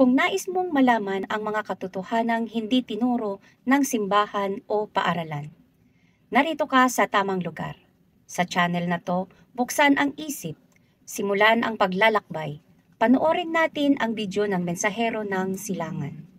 Kung nais mong malaman ang mga katotohanang hindi tinuro ng simbahan o paaralan, narito ka sa tamang lugar. Sa channel na to, buksan ang isip, simulan ang paglalakbay. Panoorin natin ang video ng mensahero ng silangan.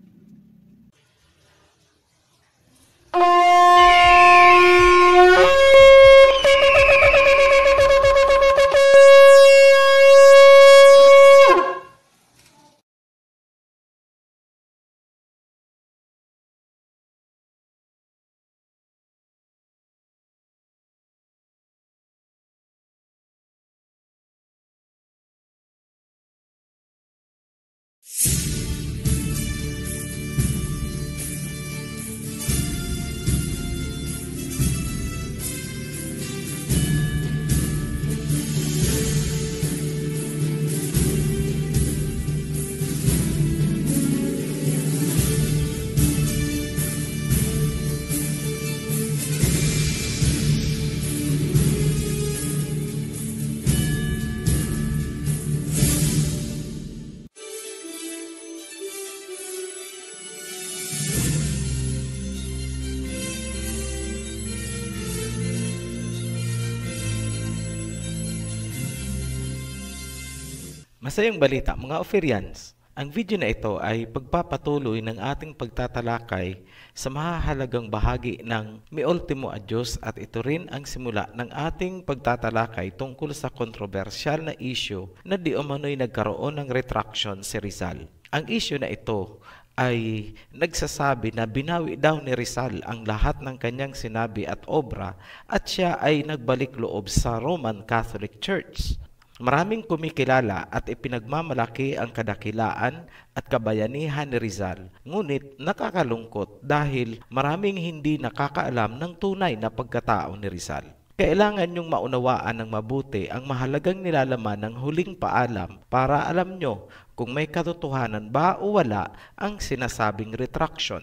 Masayang balita mga Oferians, ang video na ito ay pagpapatuloy ng ating pagtatalakay sa mahahalagang bahagi ng Mi Ultimo Adios at ito rin ang simula ng ating pagtatalakay tungkol sa kontrobersyal na issue na di umano'y nagkaroon ng retraction si Rizal. Ang issue na ito ay nagsasabi na binawi daw ni Rizal ang lahat ng kanyang sinabi at obra at siya ay nagbalik loob sa Roman Catholic Church. Maraming kumikilala at ipinagmamalaki ang kadakilaan at kabayanihan ni Rizal. Ngunit nakakalungkot dahil maraming hindi nakakaalam ng tunay na pagkatao ni Rizal. Kailangan niyong maunawaan ng mabuti ang mahalagang nilalaman ng huling paalam para alam nyo kung may katotohanan ba o wala ang sinasabing retraction.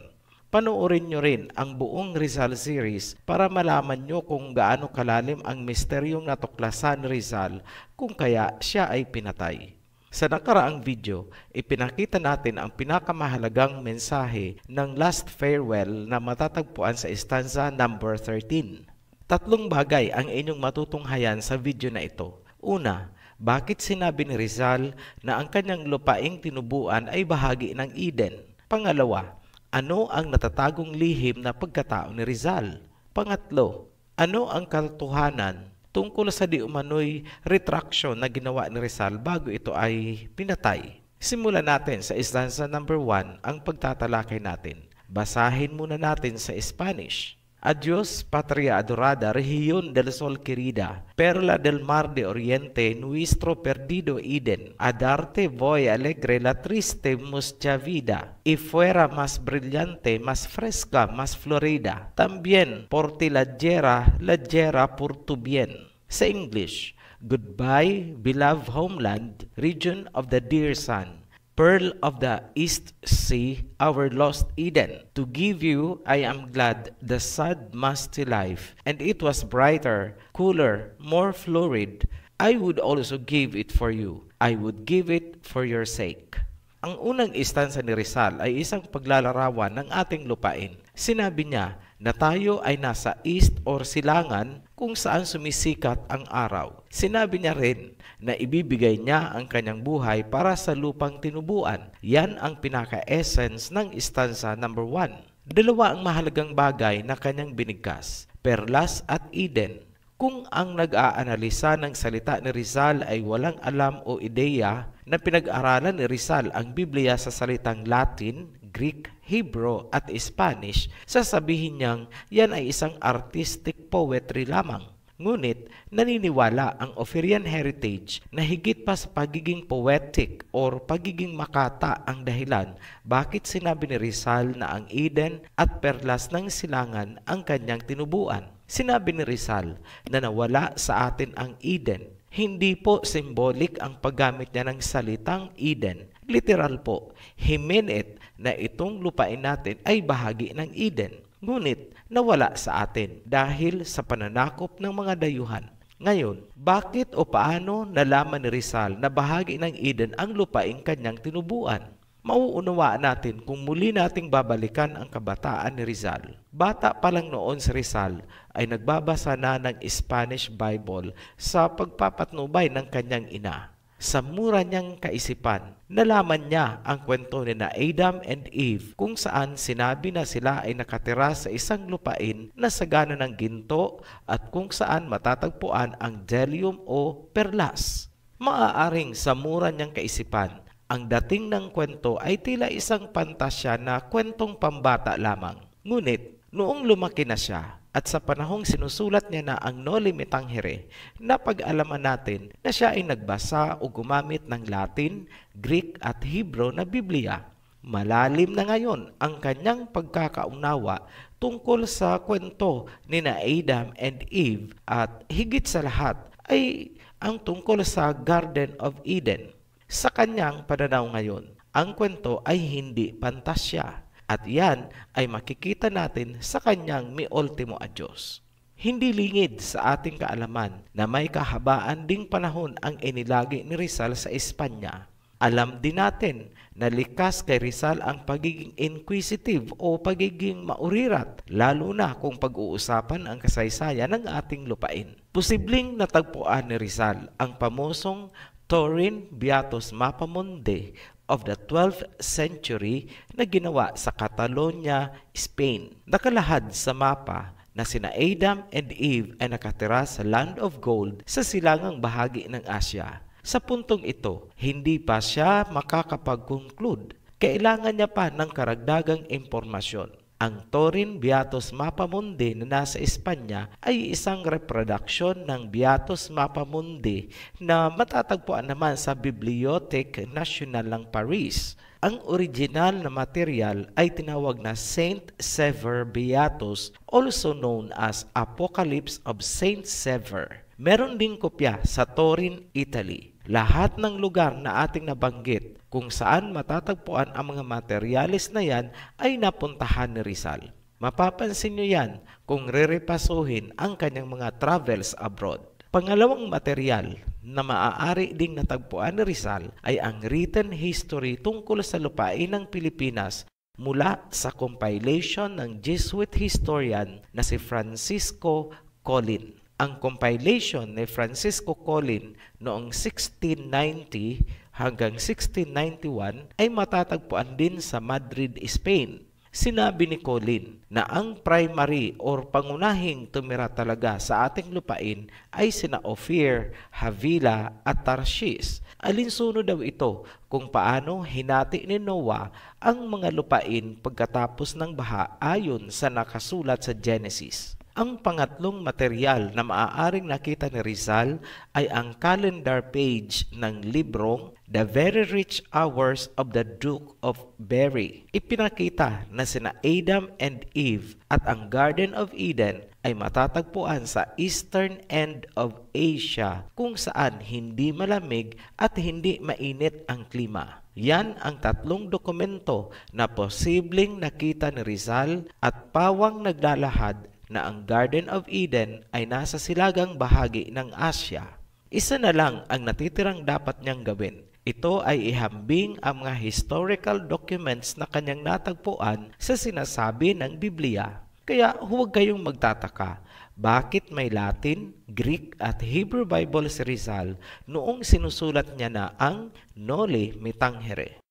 Panoorin nyo rin ang buong Rizal series para malaman nyo kung gaano kalalim ang misteryong natuklasan ni Rizal kung kaya siya ay pinatay. Sa nakaraang video, ipinakita natin ang pinakamahalagang mensahe ng Last Farewell na matatagpuan sa stanza number 13. Tatlong bagay ang inyong matutunghayan sa video na ito. Una, bakit sinabi ni Rizal na ang kanyang lupaing tinubuan ay bahagi ng Eden? Pangalawa, ano ang natatagong lihim na pagkatao ni Rizal? Pangatlo, ano ang katotohanan tungkol sa di umano'y retraction na ginawa ni Rizal bago ito ay pinatay? Simulan natin sa stanza number 1 ang pagtatalakay natin. Basahin muna natin sa Spanish. Adios, patria adorada, región del sol querida, perla del mar de oriente, nuestro perdido Eden. A darte voy alegre la triste mucha vida, y fuera más brillante, más fresca, más florida. También por ti la yera por tu bien. Sa English, goodbye, beloved homeland, region of the dear sun. Pearl of the East Sea, our lost Eden. To give you, I am glad, the sad musty life, and it was brighter, cooler, more florid. I would also give it for you. I would give it for your sake. Ang unang istansa ni Rizal ay isang paglalarawan ng ating lupain. Sinabi niya na tayo ay nasa east or silangan kung saan sumisikat ang araw. Sinabi niya rin na ibibigay niya ang kanyang buhay para sa lupang tinubuan. Yan ang pinaka-essence ng istansa number 1. Dalawa ang mahalagang bagay na kanyang binigkas, Perlas at Eden. Kung ang nag-aanalisa ng salita ni Rizal ay walang alam o ideya na pinag-aralan ni Rizal ang Biblia sa salitang Latin, Greek, Hebrew at Spanish, sasabihin niyang yan ay isang artistic poetry lamang. Ngunit naniniwala ang Oferian heritage na higit pa sa pagiging poetic or pagiging makata ang dahilan bakit sinabi ni Rizal na ang Eden at perlas ng silangan ang kanyang tinubuan. Sinabi ni Rizal na nawala sa atin ang Eden. Hindi po symbolic ang paggamit niya ng salitang Eden. Literal po, he meant it na itong lupain natin ay bahagi ng Eden. Ngunit nawala sa atin dahil sa pananakop ng mga dayuhan. Ngayon, bakit o paano nalaman ni Rizal na bahagi ng Eden ang lupaing kanyang tinubuan? Mauunawaan natin kung muli nating babalikan ang kabataan ni Rizal. Bata pa lang noon si Rizal ay nagbabasa na ng Spanish Bible sa pagpapatnubay ng kanyang ina. Sa mura niyang kaisipan, nalaman niya ang kwento ni na Adam and Eve kung saan sinabi na sila ay nakatira sa isang lupain na sagana ng ginto at kung saan matatagpuan ang bdellium o perlas. Maaaring sa mura niyang kaisipan, ang dating ng kwento ay tila isang pantasya na kwentong pambata lamang. Ngunit, noong lumaki na siya at sa panahong sinusulat niya na ang Noli Me Tangere, napag-alaman natin na siya ay nagbasa o gumamit ng Latin, Greek at Hebrew na Biblia. Malalim na ngayon ang kanyang pagkakaunawa tungkol sa kwento ni na Adam and Eve at higit sa lahat ay ang tungkol sa Garden of Eden. Sa kanyang pananaw ngayon, ang kwento ay hindi pantasya at yan ay makikita natin sa kanyang Mi Ultimo Adios. Hindi lingid sa ating kaalaman na may kahabaan ding panahon ang inilagi ni Rizal sa Espanya. Alam din natin na likas kay Rizal ang pagiging inquisitive o pagiging maurirat, lalo na kung pag-uusapan ang kasaysayan ng ating lupain. Posibleng natagpuan ni Rizal ang pamosong Turin Beatus Mappamundi of the 12th century na ginawa sa Catalonia, Spain. Nakalahad sa mapa na sina Adam and Eve ay nakatira sa Land of Gold sa silangang bahagi ng Asya. Sa puntong ito, hindi pa siya makakapag-conclude. Kailangan niya pa ng karagdagang impormasyon. Ang Turin Beatus Mappamundi na nasa Espanya ay isang reproduction ng Beatus Mappamundi na matatagpuan naman sa Bibliothèque Nationale ng Paris. Ang original na material ay tinawag na Saint Sever Beatus, also known as Apocalypse of Saint Sever. Meron ding kopya sa Turin, Italy. Lahat ng lugar na ating nabanggit kung saan matatagpuan ang mga materyales na yan ay napuntahan ni Rizal. Mapapansin nyo yan kung rerepasuhin ang kanyang mga travels abroad. Pangalawang material na maaari ding natagpuan ni Rizal ay ang written history tungkol sa lupain ng Pilipinas mula sa compilation ng Jesuit historian na si Francisco Colin. Ang compilation ni Francisco Colin noong 1690 hanggang 1691 ay matatagpuan din sa Madrid, Spain. Sinabi ni Colin na ang primary or pangunahing tumira talaga sa ating lupain ay sina Ophir, Havilah at Tarshish. Alinsunod daw ito kung paano hinati ni Noah ang mga lupain pagkatapos ng baha ayon sa nakasulat sa Genesis. Ang pangatlong material na maaaring nakita ni Rizal ay ang calendar page ng librong The Very Rich Hours of the Duke of Berry. Ipinakita na sina Adam and Eve at ang Garden of Eden ay matatagpuan sa eastern end of Asia kung saan hindi malamig at hindi mainit ang klima. Yan ang tatlong dokumento na posibleng nakita ni Rizal at pawang naglalahad na ang Garden of Eden ay nasa silagang bahagi ng Asya. Isa na lang ang natitirang dapat niyang gawin. Ito ay ihambing ang mga historical documents na kanyang natagpuan sa sinasabi ng Biblia. Kaya huwag kayong magtataka, bakit may Latin, Greek at Hebrew Bible si Rizal noong sinusulat niya na ang Noli Me Tangere.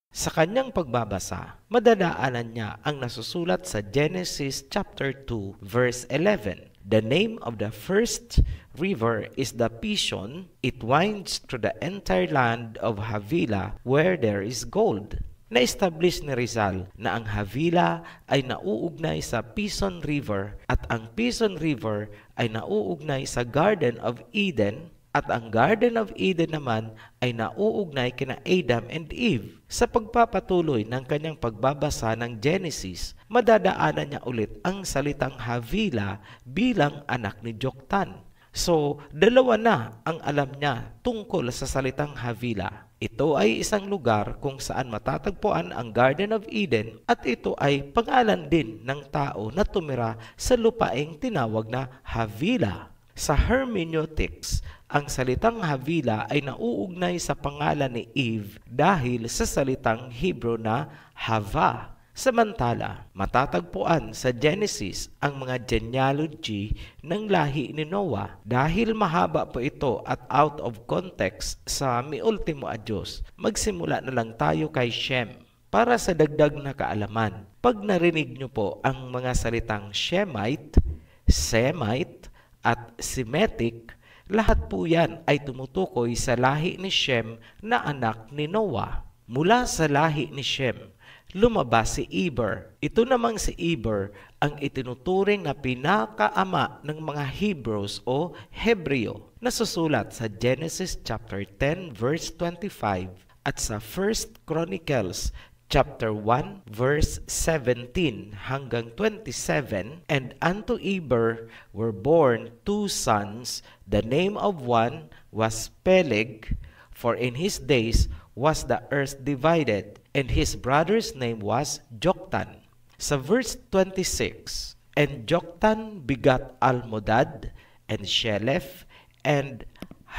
Sa kanyang pagbabasa, madadaanan niya ang nasusulat sa Genesis chapter 2 verse 11. The name of the first river is the Pishon. It winds through the entire land of Havilah where there is gold. Na-establish ni Rizal na ang Havilah ay nauugnay sa Pishon River at ang Pishon River ay nauugnay sa Garden of Eden at ang Garden of Eden naman ay nauugnay kina Adam and Eve. Sa pagpapatuloy ng kanyang pagbabasa ng Genesis, madadaanan niya ulit ang salitang Havilah bilang anak ni Joktan. So, dalawa na ang alam niya tungkol sa salitang Havilah. Ito ay isang lugar kung saan matatagpuan ang Garden of Eden at ito ay pangalan din ng tao na tumira sa lupaing tinawag na Havilah. Sa hermeneutics, Ang salitang Havila ay nauugnay sa pangalan ni Eve dahil sa salitang Hebrew na Hava. Samantala, matatagpuan sa Genesis ang mga genealogy ng lahi ni Noah. Dahil mahaba po ito at out of context sa miultimo a Diyos, magsimula na lang tayo kay Shem. Para sa dagdag na kaalaman, pag narinig nyo po ang mga salitang Shemite, Semite, at Semitic, lahat po yan ay tumutukoy sa lahi ni Shem na anak ni Noah. Mula sa lahi ni Shem, lumabas si Eber. Ito namang si Eber ang itinuturing na pinakaama ng mga Hebrews o Hebreo na susulat sa Genesis chapter 10 verse 25 at sa 1 Chronicles chapter 1 verse 17 hanggang 27. And unto Eber were born two sons. The name of one was Peleg, for in his days was the earth divided, and his brother's name was Joktan. Sa verse 26, and Joktan begat Almodad, and Sheleph, and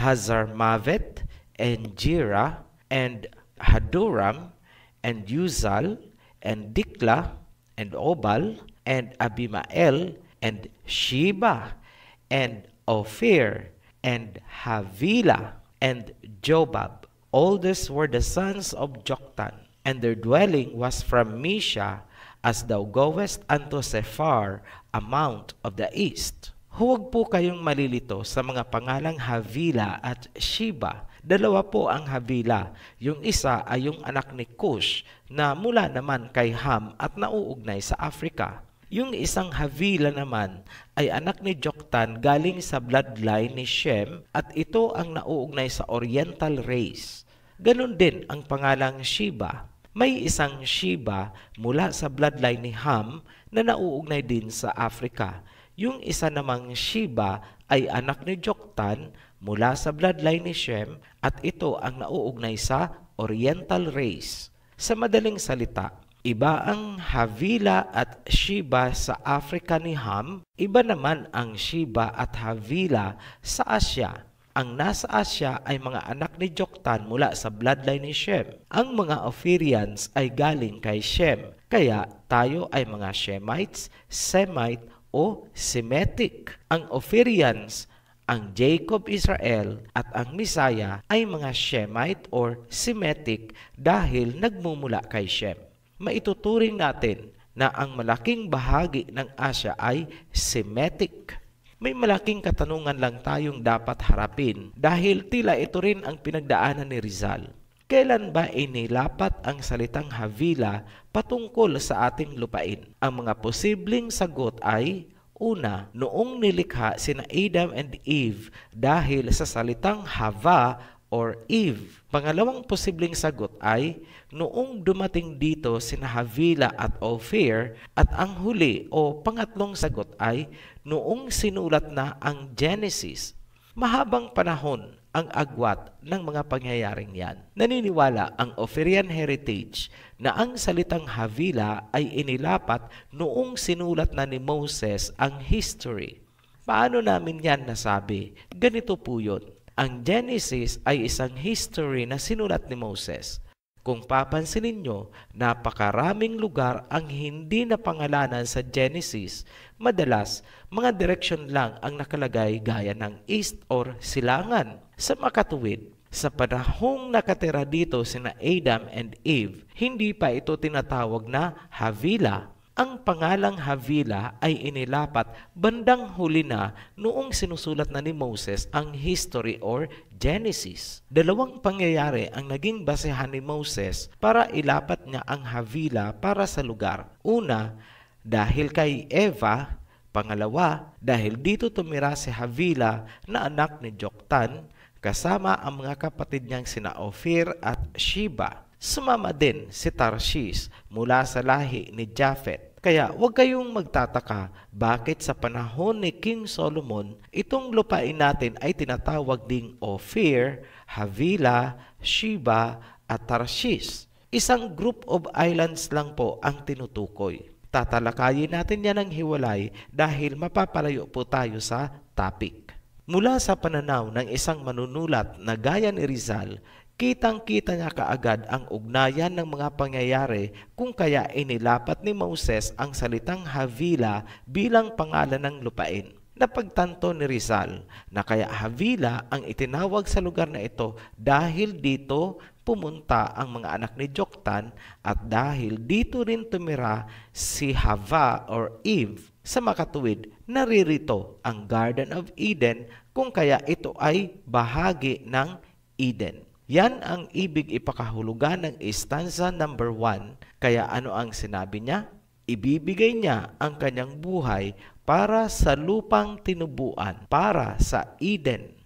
Hazarmavet, and Jira, and Haduram, and Uzal, and Dikla, and Obal, and Abimael, and Sheba, and Ophir, and Havila, and Jobab. All these were the sons of Joktan, and their dwelling was from Misha, as thou goest unto Sephar, a mount of the east. Huwag po kayong malilito sa mga pangalang Havila at Sheba. Dalawa po ang Havila. Yung isa ay yung anak ni Cush na mula naman kay Ham at nauugnay sa Africa. Yung isang Havila naman ay anak ni Joktan galing sa bloodline ni Shem at ito ang nauugnay sa Oriental race. Ganon din ang pangalang Sheba. May isang Sheba mula sa bloodline ni Ham na nauugnay din sa Africa. Yung isa namang Sheba ay anak ni Joktan mula sa bloodline ni Shem at ito ang nauugnay sa Oriental race. Sa madaling salita, iba ang Havila at Sheba sa Africa ni Ham, iba naman ang Sheba at Havila sa Asya. Ang nasa Asya ay mga anak ni Joktan mula sa bloodline ni Shem. Ang mga Ophirians ay galing kay Shem, kaya tayo ay mga Shemites, Semite o Semitic. Ang Ophirians, ang Jacob Israel at ang Messiah ay mga Shemite or Semitic dahil nagmumula kay Shem. Maituturing natin na ang malaking bahagi ng Asya ay Semitic. May malaking katanungan lang tayong dapat harapin dahil tila ito rin ang pinagdaanan ni Rizal. Kailan ba inilapat ang salitang Havila patungkol sa ating lupain? Ang mga posibleng sagot ay: una, noong nilikha sina Adam and Eve dahil sa salitang Hava or Eve. Pangalawang posibleng sagot ay noong dumating dito sina Havila at Ophir, at ang huli o pangatlong sagot ay noong sinulat na ang Genesis. Mahabang panahon ang agwat ng mga pangyayaring yan. Naniniwala ang Ophirian heritage na ang salitang Havila ay inilapat noong sinulat na ni Moses ang history. Paano namin yan nasabi? Ganito po yun. Ang Genesis ay isang history na sinulat ni Moses. Kung papansinin nyo, napakaraming lugar ang hindi napangalanan sa Genesis. Madalas, mga direksyon lang ang nakalagay gaya ng east or silangan. Sa makatuwid, sa panahong nakatira dito sina Adam and Eve, hindi pa ito tinatawag na Havila. Ang pangalang Havila ay inilapat bandang huli na noong sinusulat na ni Moses ang history or Genesis. Dalawang pangyayari ang naging basehan ni Moses para ilapat niya ang Havila para sa lugar. Una, dahil kay Eva. Pangalawa, dahil dito tumira si Havila na anak ni Joktan kasama ang mga kapatid niyang sina Ophir at Sheba. Sumama din si Tarshish mula sa lahi ni Japhet. Kaya huwag kayong magtataka bakit sa panahon ni King Solomon, itong lupain natin ay tinatawag ding Ophir, Havila, Sheba at Tarshish. Isang group of islands lang po ang tinutukoy. Tatalakayin natin yan ng hiwalay dahil mapapalayo po tayo sa topic. Mula sa pananaw ng isang manunulat na gaya ni Rizal, kitang-kita niya kaagad ang ugnayan ng mga pangyayari kung kaya inilapat ni Moses ang salitang Havila bilang pangalan ng lupain. Napagtanto ni Rizal na kaya Havila ang itinawag sa lugar na ito dahil dito pumunta ang mga anak ni Joktan at dahil dito rin tumira si Hava or Eve. Sa makatuwid, naririto ang Garden of Eden kung kaya ito ay bahagi ng Eden. Yan ang ibig ipakahulugan ng stanza number 1. Kaya ano ang sinabi niya? Ibibigay niya ang kanyang buhay para sa lupang tinubuan, para sa Eden.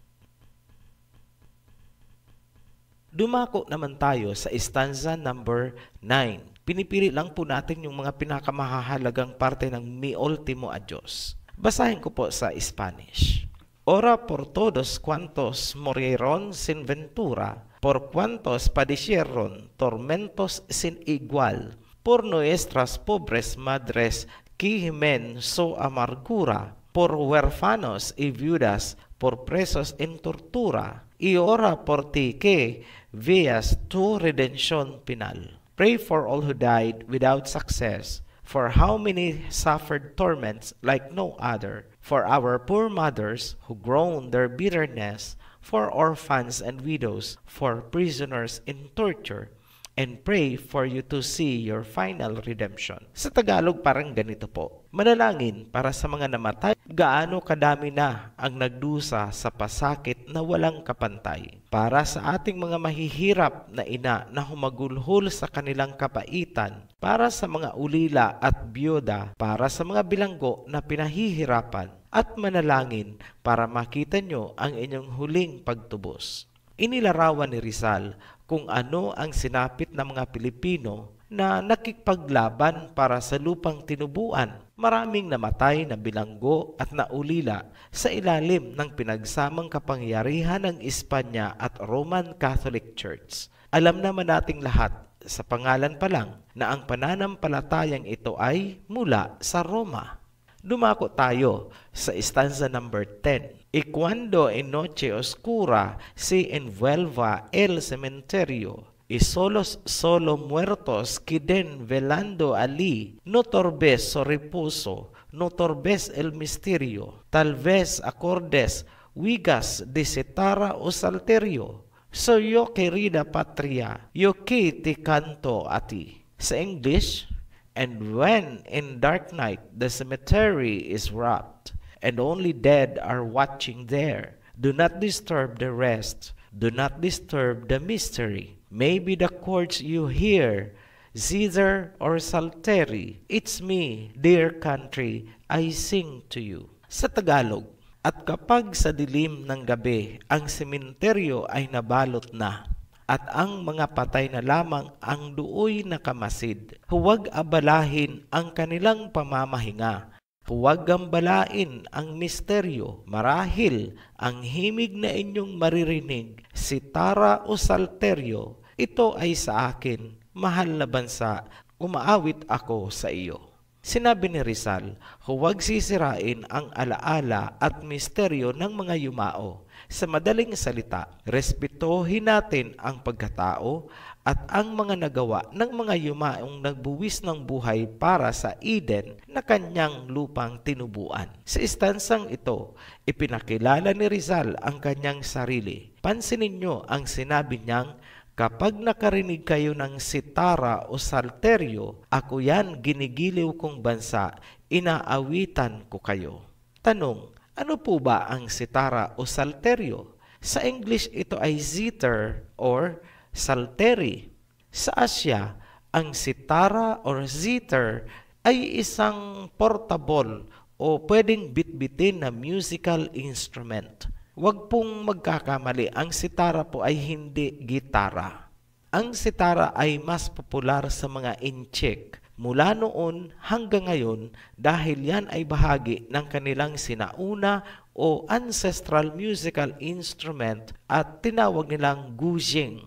Dumako naman tayo sa stanza number 9. Pinipili lang po natin yung mga pinakamahalagang parte ng Mi Ultimo Adios. Basahin ko po sa Spanish. Ora por todos cuantos morieron sin ventura, por cuantos padecieron tormentos sin igual, por nuestras pobres madres que gimen su amargura, por huérfanos y viudas, por presos en tortura, y ora por ti que veas tu redención final. Pray for all who died without success, for how many suffered torments like no other, for our poor mothers who groaned their bitterness, for orphans and widows, for prisoners in torture, and pray for you to see your final redemption. Sa Tagalog parang ganito po. Manalangin para sa mga namatay. Gaano kadami na ang nagdusa sa pasakit na walang kapantay. Para sa ating mga mahihirap na ina na humagulhol sa kanilang kapaitan. Para sa mga ulila at byuda. Para sa mga bilanggo na pinahihirapan. At manalangin para makita nyo ang inyong huling pagtubos. Inilarawan ni Rizal kung ano ang sinapit ng mga Pilipino na nakikipaglaban para sa lupang tinubuan. Maraming namatay na bilanggo at naulila sa ilalim ng pinagsamang kapangyarihan ng Espanya at Roman Catholic Church. Alam naman nating lahat sa pangalan pa lang na ang pananampalatayang ito ay mula sa Roma. Dumako tayo sa stanza number 10. Y cuando en noche oscura se envuelva el cementerio, y solo muertos queden velando allí, no torbes su reposo, no torbes el misterio, tal vez acordes wigas de citara o salterio. So yo querida patria, yo que te canto a ti. Sa English, and when in dark night the cemetery is wrapped, and only dead are watching there, do not disturb the rest, do not disturb the mystery. Maybe the chords you hear, zither or psaltery, it's me, dear country, I sing to you. Sa Tagalog, at kapag sa dilim ng gabi, ang sementeryo ay nabalot na, at ang mga patay na lamang ang duoy nakamasid. Huwag abalahin ang kanilang pamamahinga. Huwag gambalain ang misteryo. Marahil ang himig na inyong maririnig, sitara o salteryo, ito ay sa akin, mahal na bansa, umaawit ako sa iyo. Sinabi ni Rizal, huwag sisirain ang alaala at misteryo ng mga yumao. Sa madaling salita, respetuhin natin ang pagkatao at ang mga nagawa ng mga yumaong nagbuwis ng buhay para sa Eden na kanyang lupang tinubuan. Sa istansang ito, ipinakilala ni Rizal ang kanyang sarili. Pansinin niyo ang sinabi niyang, kapag nakarinig kayo ng sitara o salteryo, ako yan ginigiliw kong bansa, inaawitan ko kayo. Tanong, ano po ba ang sitara o salteryo? Sa English, ito ay zither or salteri. Sa Asya, ang sitara or zither ay isang portable o pwedeng bitbitin na musical instrument. Huwag pong magkakamali, ang sitara po ay hindi gitara. Ang sitara ay mas popular sa mga inchik mula noon hanggang ngayon dahil yan ay bahagi ng kanilang sinauna o ancestral musical instrument at tinawag nilang guzheng.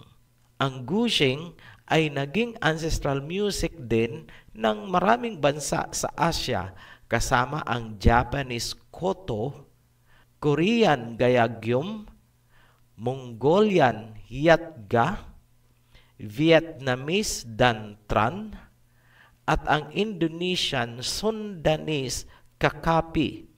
Ang guzheng ay naging ancestral music din ng maraming bansa sa Asya kasama ang Japanese koto, Korean Gayagyum, Mongolian Yatga, Vietnamese Dan Tran, at ang Indonesian Sundanese Kakapi.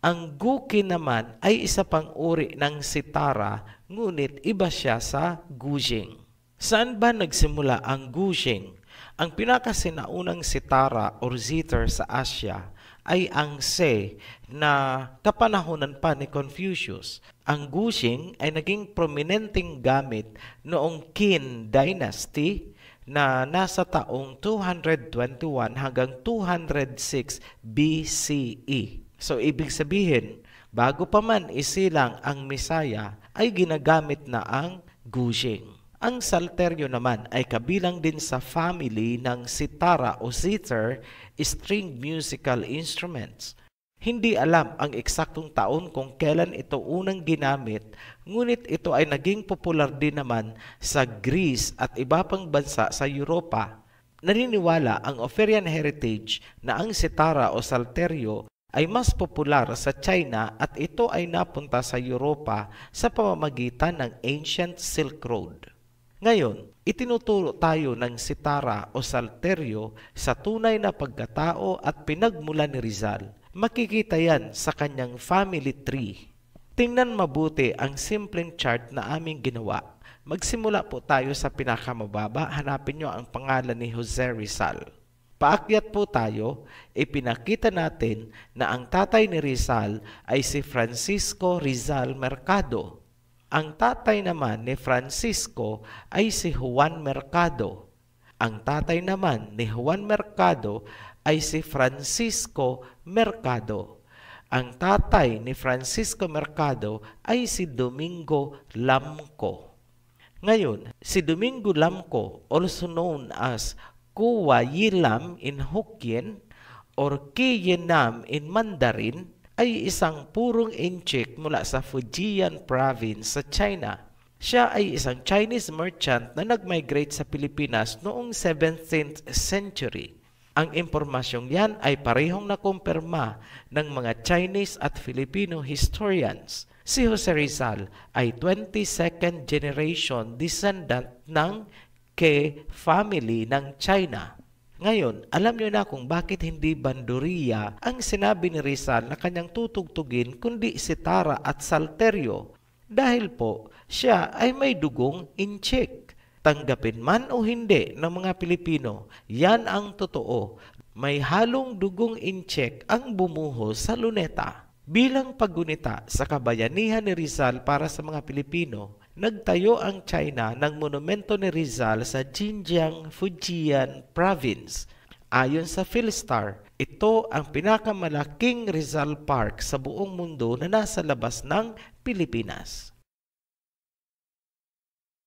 Ang Guki naman ay isa pang uri ng sitara, ngunit iba siya sa guzheng. Saan ba nagsimula ang guzheng? Ang pinakasinaunang sitara or zither sa Asya ay ang Se na kapanahonan pa ni Confucius. Ang guzheng ay naging prominenteng gamit noong Qin Dynasty na nasa taong 221 hanggang 206 BCE. So, ibig sabihin, bago pa man isilang ang Misaya, ay ginagamit na ang guzheng. Ang salteryo naman ay kabilang din sa family ng sitara o zither, string musical instruments. Hindi alam ang eksaktong taon kung kailan ito unang ginamit, ngunit ito ay naging popular din naman sa Greece at iba pang bansa sa Europa. Naniniwala ang Ophirian heritage na ang sitara o salteryo ay mas popular sa China at ito ay napunta sa Europa sa pamamagitan ng Ancient Silk Road. Ngayon, itinuturo tayo ng sitara o salteryo sa tunay na pagkatao at pinagmula ni Rizal. Makikita yan sa kanyang family tree. Tingnan mabuti ang simpleng chart na aming ginawa. Magsimula po tayo sa pinakamababa. Hanapin nyo ang pangalan ni Jose Rizal. Paakyat po tayo, ipinakita natin na ang tatay ni Rizal ay si Francisco Rizal Mercado. Ang tatay naman ni Francisco ay si Juan Mercado. Ang tatay naman ni Juan Mercado ay si Francisco Mercado. Ang tatay ni Francisco Mercado ay si Domingo Lamco. Ngayon, si Domingo Lamco, also known as Kuwa Yilam in Hokkien or Kiyenam in Mandarin, ay isang purong inchik mula sa Fujian province sa China. Siya ay isang Chinese merchant na nag-migrate sa Pilipinas noong 17th century. Ang impormasyong yan ay parehong nakumpirma ng mga Chinese at Filipino historians. Si Jose Rizal ay 22nd generation descendant ng Ke family ng China. Ngayon, alam nyo na kung bakit hindi banduriya ang sinabi ni Rizal na kanyang tutugtugin kundi sitara at salteryo. Dahil po, siya ay may dugong inchik. Tanggapin man o hindi ng mga Pilipino, yan ang totoo. May halong dugong inchik ang bumuho sa luneta. Bilang paggunita sa kabayanihan ni Rizal para sa mga Pilipino, nagtayo ang China ng monumento ni Rizal sa Xinjiang, Fujian Province. Ayon sa Philstar, ito ang pinakamalaking Rizal Park sa buong mundo na nasa labas ng Pilipinas.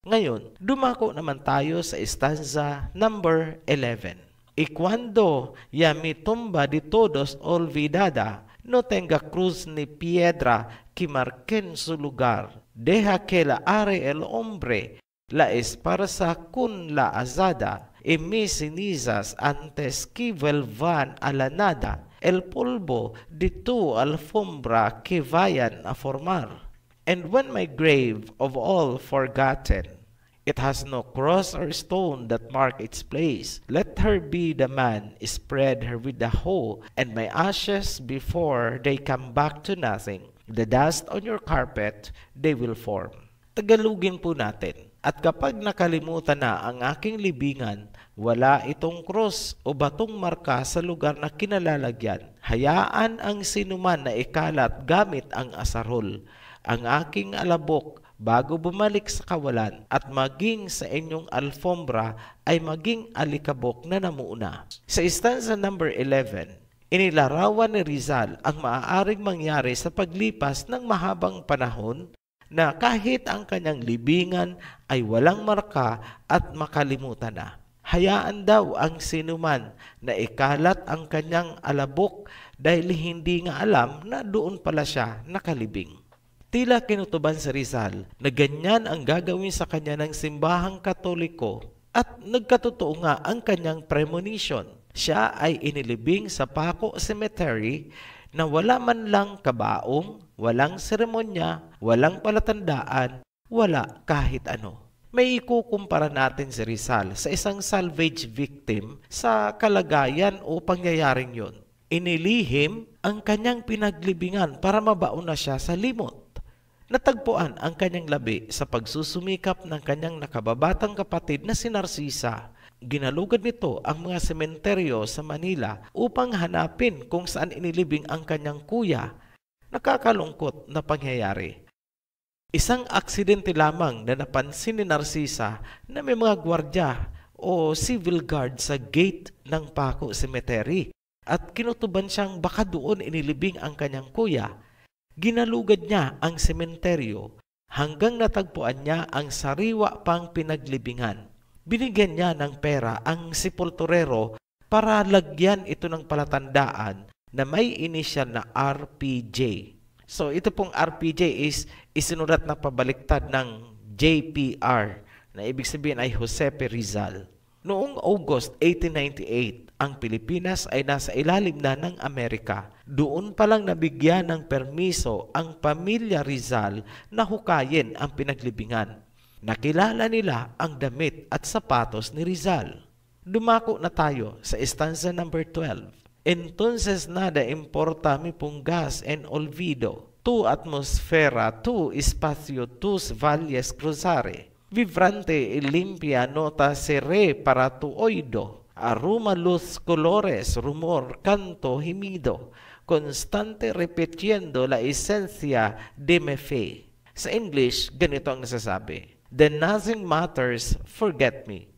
Ngayon, dumako naman tayo sa stanza number 11. Y cuando ya mi tumba de todos olvidada, no tenga cruz ni piedra que marquen su lugar. Deja que la are el hombre, la esparza con la azada, y mis cenizas antes que vuelvan a la nada, el polvo de tu alfombra que vayan a formar. And when my grave of all forgotten, it has no cross or stone that mark its place, let her be the man, spread her with the hoe, and my ashes before they come back to nothing. The dust on your carpet they will form. Tagalugin po natin. At kapag nakalimutan na ang aking libingan, wala itong cross o batong marka sa lugar na kinalalagyan. Hayaan ang sinuman na ikalat gamit ang asarol. Ang aking alabok bago bumalik sa kawalan at maging sa inyong alfombra ay maging alikabok na namuuna. Sa stanza number 11, inilarawan ni Rizal ang maaaring mangyari sa paglipas ng mahabang panahon na kahit ang kanyang libingan ay walang marka at makalimutan na. Hayaan daw ang sinuman na ikalat ang kanyang alabok dahil hindi nga alam na doon pala siya nakalibing. Tila kinutuban si Rizal na ganyan ang gagawin sa kanya ng simbahang Katoliko at nagkatotoo nga ang kanyang premonition. Siya ay inilibing sa Paco Cemetery na wala man lang kabaong, walang seremonya, walang palatandaan, wala kahit ano. May ikukumpara natin si Rizal sa isang salvage victim sa kalagayan o pangyayaring yon. Inilihim ang kanyang pinaglibingan para mabaon na siya sa limot. Natagpuan ang kanyang labi sa pagsusumikap ng kanyang nakababatang kapatid na si Narcisa. Ginalugad nito ang mga sementeryo sa Manila upang hanapin kung saan inilibing ang kanyang kuya. Nakakalungkot na pangyayari. Isang aksidente lamang na napansin ni Narcisa na may mga gwardya o civil guard sa gate ng Paco Cemetery at kinutuban siyang baka doon inilibing ang kanyang kuya. Ginalugad niya ang sementeryo hanggang natagpuan niya ang sariwa pang pinaglibingan. Binigyan niya ng pera ang sepulturero para lagyan ito ng palatandaan na may inisyal na RPJ. So ito pong RPJ is isinulat na pabaliktad ng JPR na ibig sabihin ay Josepe Rizal. Noong August 1898, ang Pilipinas ay nasa ilalim na ng Amerika. Doon pa lang nabigyan ng permiso ang pamilya Rizal na hukayin ang pinaglibingan. Nakilala nila ang damit at sapatos ni Rizal. Dumako na tayo sa stanza number 12. Entonces nada importa mi pungas en olvido, tu atmosfera, tu espacio, tus valles cruzare, vibrante y limpia nota seré para tu oído, aroma luz, colores, rumor, canto, gemido, constante repitiendo la esencia de mi fe. Sa English, ganito ang nasasabi, then nothing matters, forget me.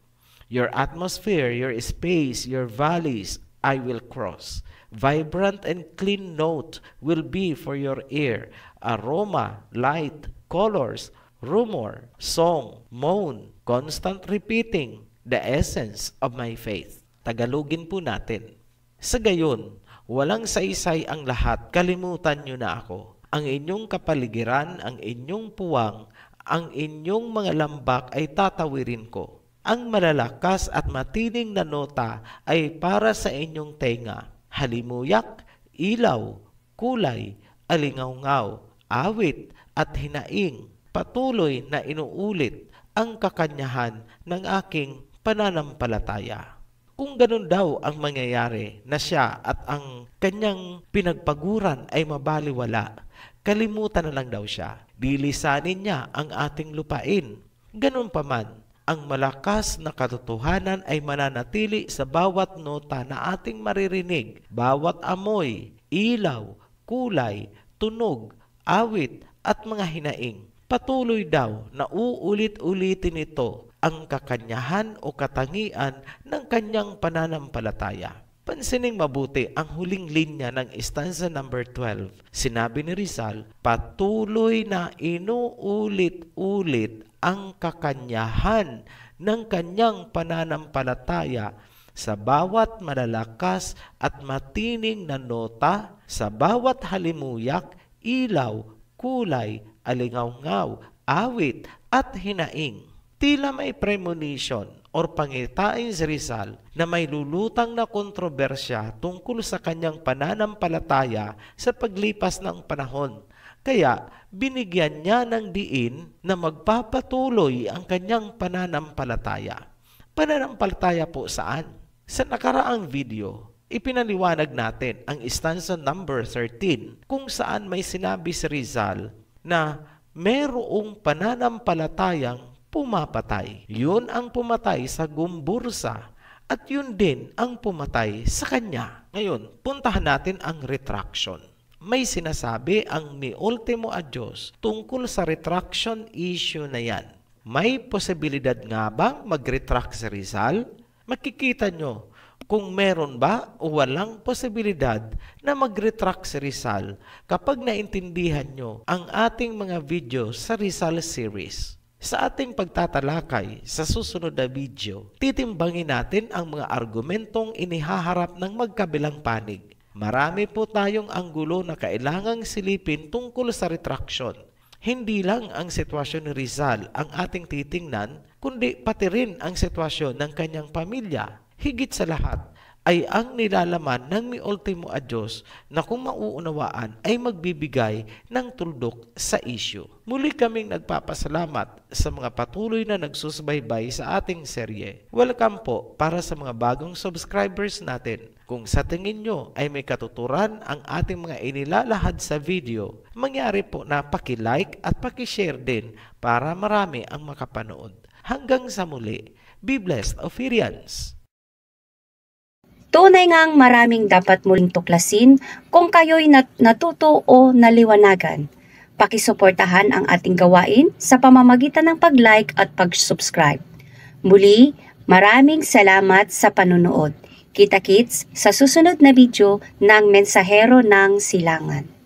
Your atmosphere, your space, your valleys, I will cross. Vibrant and clean note will be for your ear. Aroma, light, colors, rumor, song, moan, constant repeating, the essence of my faith. Tagalogin po natin. Sa gayon, walang saysay ang lahat, kalimutan nyo na ako. Ang inyong kapaligiran, ang inyong puwang, ang inyong mga lambak ay tatawirin ko. Ang malalakas at matining na nota ay para sa inyong tenga. Halimuyak, ilaw, kulay, alingawngaw, awit at hinaing. Patuloy na inuulit ang kakanyahan ng aking pananampalataya. Kung ganun daw ang mangyayari na siya at ang kanyang pinagpaguran ay mabaliwala, kalimutan na lang daw siya. Dilisanin niya ang ating lupain. Ganun pa man, ang malakas na katotohanan ay mananatili sa bawat nota na ating maririnig, bawat amoy, ilaw, kulay, tunog, awit at mga hinaing. Patuloy daw na uulit-ulitin ito ang kakanyahan o katangian ng kanyang pananampalataya. Pansining mabuti ang huling linya ng stanza number 12. Sinabi ni Rizal, patuloy na inuulit-ulit ang kakanyahan ng kanyang pananampalataya sa bawat malalakas at matining na nota, sa bawat halimuyak, ilaw, kulay, alingawngaw, awit at hinaing. Tila may premonition or pangitain si Rizal na may lulutang na kontrobersya tungkol sa kanyang pananampalataya sa paglipas ng panahon. Kaya binigyan niya ng diin na magpapatuloy ang kanyang pananampalataya. Pananampalataya po saan? Sa nakaraang video, ipinaliwanag natin ang stanza number 13 kung saan may sinabi si Rizal na mayroong pananampalatayang pumapatay. Yun ang pumatay sa Gumbursa at yun din ang pumatay sa kanya. Ngayon, puntahan natin ang retraction. May sinasabi ang Mi Ultimo Adios tungkol sa retraction issue na yan. May posibilidad nga bang mag-retract si Rizal? Makikita nyo kung meron ba o walang posibilidad na mag-retract si Rizal kapag naintindihan nyo ang ating mga video sa Rizal series. Sa ating pagtatalakay sa susunod na video, titimbangin natin ang mga argumentong inihaharap ng magkabilang panig. Marami po tayong anggulo na kailangang silipin tungkol sa retraction. Hindi lang ang sitwasyon ni Rizal ang ating titingnan, kundi pati rin ang sitwasyon ng kanyang pamilya. Higit sa lahat, ay ang nilalaman ng Mi Ultimo a Diyos na kung mauunawaan ay magbibigay ng tuldok sa issue. Muli kaming nagpapasalamat sa mga patuloy na nagsusubaybay sa ating serye. Welcome po para sa mga bagong subscribers natin. Kung sa tingin nyo ay may katuturan ang ating mga inilalahad sa video, mangyari po na paki-like at paki-share din para marami ang makapanood. Hanggang sa muli, be blessed, Ophirians! Tunay ngang maraming dapat muling tuklasin kung kayo'y natuto o naliwanagan. Pakisuportahan ang ating gawain sa pamamagitan ng pag-like at pag-subscribe. Muli, maraming salamat sa panunood. Kita-kits sa susunod na video ng Mensahero ng Silangan.